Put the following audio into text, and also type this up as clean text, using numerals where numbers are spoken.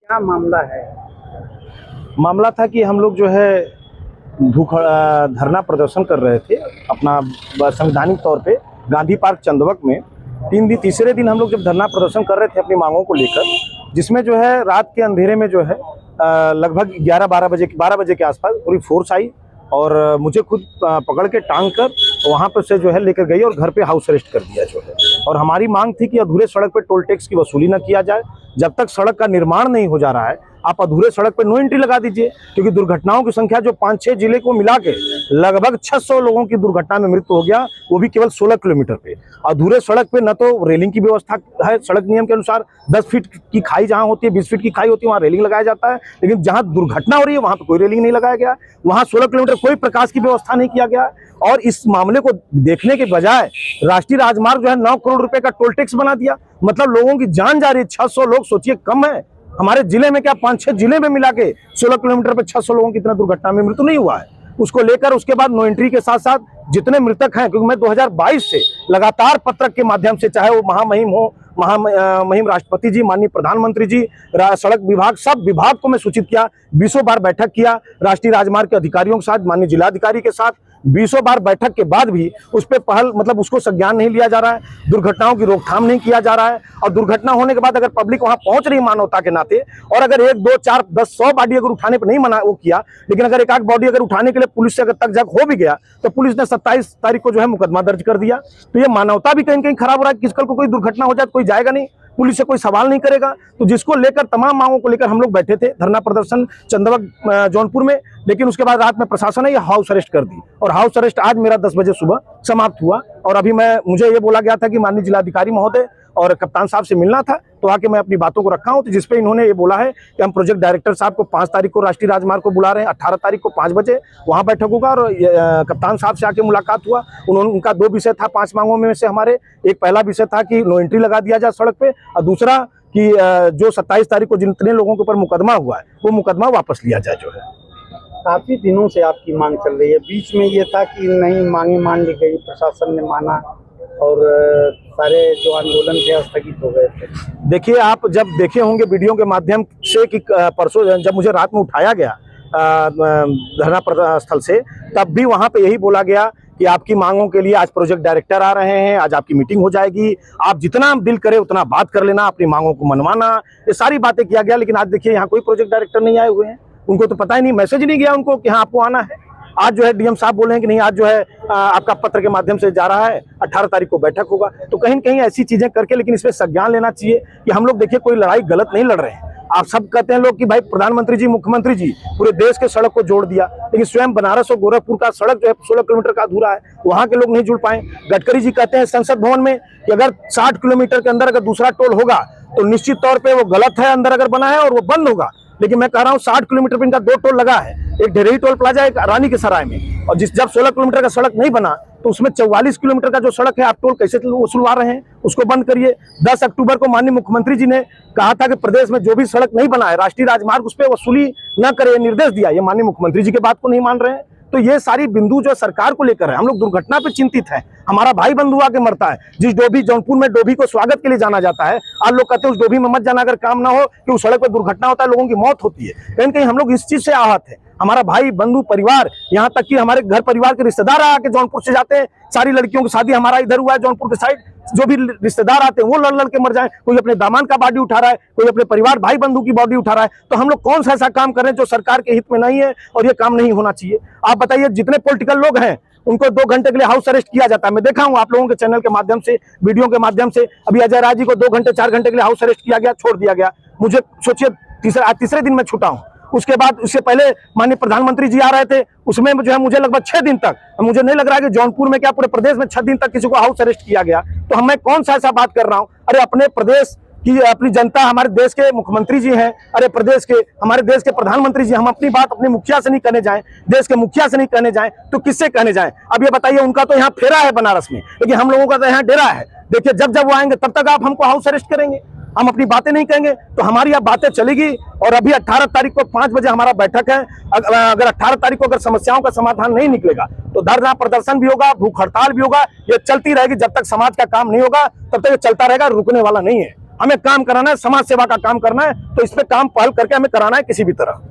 क्या मामला है? मामला था कि हम लोग जो है धरना प्रदर्शन कर रहे थे अपना संवैधानिक तौर पे गांधी पार्क चंदवक में। तीसरे दिन हम लोग जब धरना प्रदर्शन कर रहे थे अपनी मांगों को लेकर, जिसमें जो है रात के अंधेरे में जो है लगभग 12 बजे के आसपास पूरी फोर्स आई और मुझे खुद पकड़ के टांग कर वहाँ पर से जो है लेकर गई और घर पे हाउस अरेस्ट कर दिया जो है। और हमारी मांग थी कि अधूरे सड़क पे टोल टैक्स की वसूली न किया जाए। जब तक सड़क का निर्माण नहीं हो जा रहा है आप अधूरे सड़क पे नो एंट्री लगा दीजिए, क्योंकि दुर्घटनाओं की संख्या जो 5-6 जिले को मिला के लगभग 600 लोगों की दुर्घटना में मृत्यु हो गया, वो भी केवल 16 किलोमीटर पे। अधूरे सड़क पे न तो रेलिंग की व्यवस्था है, सड़क नियम के अनुसार 10 फीट की खाई जहां होती है, 20 फीट की खाई होती है वहां रेलिंग लगाया जाता है, लेकिन जहां दुर्घटना हो रही है वहां पर कोई रेलिंग नहीं लगाया गया। वहां 16 किलोमीटर कोई प्रकाश की व्यवस्था नहीं किया गया। और इस मामले को देखने के बजाय राष्ट्रीय राजमार्ग जो है 9 करोड़ रुपए का टोल टैक्स बना दिया। मतलब लोगों की जान जा रही है। 600 लोग सोचिए कम है, हमारे जिले में क्या 5-6 जिले में मिला के 16 किलोमीटर पे 600 लोगों की इतना दुर्घटना में मृत्यु नहीं हुआ है। उसको लेकर उसके बाद नो एंट्री के साथ साथ जितने मृतक हैं, क्योंकि मैं 2022 से लगातार पत्रक के माध्यम से, चाहे वो महामहिम हो, महामहिम राष्ट्रपति जी, माननीय प्रधानमंत्री जी, सड़क विभाग, सब विभाग को मैं सूचित किया, 20 बार बैठक किया राष्ट्रीय राजमार्ग के अधिकारियों के साथ, माननीय जिलाधिकारी के साथ। 20 बार बैठक के बाद भी उस पर पहल मतलब उसको संज्ञान नहीं लिया जा रहा है, दुर्घटनाओं की रोकथाम नहीं किया जा रहा है। और दुर्घटना होने के बाद अगर पब्लिक वहां पहुंच रही मानवता के नाते, और अगर 1, 2, 4, 10, 100 बॉडी अगर उठाने पर नहीं मना वो किया, लेकिन अगर एक आध बॉडी अगर उठाने के लिए पुलिस से अगर तक जग हो भी गया तो पुलिस ने 27 तारीख को जो है मुकदमा दर्ज कर दिया। तो ये मानवता भी कहीं कहीं खराब हो रहा है। किस कल को कोई दुर्घटना हो जाए तो कोई जाएगा नहीं, पुलिस से कोई सवाल नहीं करेगा। तो जिसको लेकर तमाम मांगों को लेकर हम लोग बैठे थे धरना प्रदर्शन चंदवक जौनपुर में, लेकिन उसके बाद रात में प्रशासन ने यह हाउस अरेस्ट कर दी और हाउस अरेस्ट आज मेरा 10 बजे सुबह समाप्त हुआ। और अभी मुझे ये बोला गया था कि माननीय जिलाधिकारी महोदय और कप्तान साहब से मिलना था, तो आके मैं अपनी बातों को रखा हूं। तो जिसपे इन्होंने ये बोला है कि हम प्रोजेक्ट डायरेक्टर साहब को 5 तारीख को राष्ट्रीय राजमार्ग को बुला रहे हैं, 18 तारीख को 5 बजे वहां बैठक होगा। और कप्तान साहब से आके मुलाकात हुआ, उनका 2 विषय था 5 मांगों में से हमारे। एक पहला विषय था कि नो एंट्री लगा दिया जाए सड़क पे, और दूसरा कि जो 27 तारीख को जितने लोगों के ऊपर मुकदमा हुआ है वो मुकदमा वापस लिया जाए जो है। काफी दिनों से आपकी मांग चल रही है, बीच में ये था कि नहीं मांगे मान ली गई, प्रशासन ने माना और सारे जो आंदोलन थे स्थगित हो गए थे। देखिए, आप जब देखे होंगे वीडियो के माध्यम से कि परसों जब मुझे रात में उठाया गया धरना स्थल से, तब भी वहां पे यही बोला गया कि आपकी मांगों के लिए आज प्रोजेक्ट डायरेक्टर आ रहे हैं, आज आपकी मीटिंग हो जाएगी, आप जितना दिल करे उतना बात कर लेना, अपनी मांगों को मनवाना, ये सारी बातें किया गया। लेकिन आज देखिए यहाँ कोई प्रोजेक्ट डायरेक्टर नहीं आए हुए हैं, उनको तो पता ही नहीं, मैसेज नहीं गया उनको कि हाँ आपको आना है। आज जो है डीएम साहब बोले हैं कि नहीं, आज जो है आपका पत्र के माध्यम से जा रहा है, 18 तारीख को बैठक होगा। तो कहीं न कहीं ऐसी चीजें करके, लेकिन इसमें संज्ञान लेना चाहिए कि हम लोग देखिए कोई लड़ाई गलत नहीं लड़ रहे हैं। आप सब कहते हैं लोग कि भाई प्रधानमंत्री जी, मुख्यमंत्री जी पूरे देश के सड़क को जोड़ दिया, लेकिन स्वयं बनारस और गोरखपुर का सड़क जो है 16 किलोमीटर का अधूरा है, वहां के लोग नहीं जुड़ पाए। गडकरी जी कहते हैं संसद भवन में कि अगर 60 किलोमीटर के अंदर अगर दूसरा टोल होगा तो निश्चित तौर पर वो गलत है, अंदर अगर बना है और वो बंद होगा। लेकिन मैं कह रहा हूँ 60 किलोमीटर पे इनका 2 टोल लगा है, एक ढेरी टोल प्लाजा, एक रानी के सराय में। और जब 16 किलोमीटर का सड़क नहीं बना तो उसमें 44 किलोमीटर का जो सड़क है आप टोल कैसे वसूलवा रहे हैं, उसको बंद करिए। 10 अक्टूबर को माननीय मुख्यमंत्री जी ने कहा था कि प्रदेश में जो भी सड़क नहीं बना है राष्ट्रीय राजमार्ग उस पर वसूली न करे, निर्देश दिया। ये माननीय मुख्यमंत्री जी की बात को नहीं मान रहे हैं। तो ये सारी बिंदु जो सरकार को लेकर है, हम लोग दुर्घटना पे चिंतित हैं। हमारा भाई बंधु आके मरता है, जिस डोभी जौनपुर में डोभी को स्वागत के लिए जाना जाता है, आज लोग कहते हैं उस डोभी में मत जाना, अगर काम ना हो कि उस सड़क पर दुर्घटना होता है, लोगों की मौत होती है। कहीं कहीं हम लोग इस चीज से आहत है। हमारा भाई बंधु परिवार, यहाँ तक कि हमारे घर परिवार के रिश्तेदार आके जौनपुर से जाते हैं, सारी लड़कियों की शादी हमारा इधर हुआ है जौनपुर के साइड, जो भी रिश्तेदार आते हैं वो लड़ लड़ के मर जाए। कोई अपने दामाद का बॉडी उठा रहा है, कोई अपने परिवार भाई बंधु की बॉडी उठा रहा है। तो हम लोग कौन सा ऐसा काम कर रहे हैं जो सरकार के हित में नहीं है, और ये काम नहीं होना चाहिए। आप बताइए, जितने पॉलिटिकल लोग हैं उनको 2 घंटे के लिए हाउस अरेस्ट किया जाता है। मैं देखा हूं आप लोगों के चैनल के माध्यम से, वीडियो के माध्यम से। अभी अजय राय जी को 2 घंटे 4 घंटे के लिए हाउस अरेस्ट किया गया, छोड़ दिया गया। मुझे सोचिए तीसरे दिन मैं छूटा हूं। उसके बाद उससे पहले माननीय प्रधानमंत्री जी आ रहे थे, उसमें जो है मुझे लगभग 6 दिन तक, मुझे नहीं लग रहा है कि जौनपुर में क्या पूरे प्रदेश में 6 दिन तक किसी को हाउस अरेस्ट किया गया। तो मैं कौन सा ऐसा बात कर रहा हूं? अरे अपने प्रदेश की, अपनी जनता, हमारे देश के मुख्यमंत्री जी हैं, अरे प्रदेश के, हमारे देश के प्रधानमंत्री जी, हम अपनी बात अपने मुखिया से नहीं कहने जाएं, देश के मुखिया से नहीं कहने जाएं तो किससे कहने जाएं? अब ये बताइए, उनका तो यहाँ फेरा है बनारस में, लेकिन हम लोगों का तो यहाँ डेरा है। देखिए, जब वो आएंगे तब तक आप हमको हाउस अरेस्ट करेंगे, हम अपनी बातें नहीं कहेंगे, तो हमारी अब बातें चलेगी। और अभी 18 तारीख को 5 बजे हमारा बैठक है। अगर 18 तारीख को अगर समस्याओं का समाधान नहीं निकलेगा तो धरना प्रदर्शन भी होगा, भूख हड़ताल भी होगा, ये चलती रहेगी। जब तक समाज का काम नहीं होगा तब तक ये चलता रहेगा, रुकने वाला नहीं है। हमें काम कराना है, समाज सेवा का काम करना है, तो इस पे काम पहल करके हमें कराना है किसी भी तरह।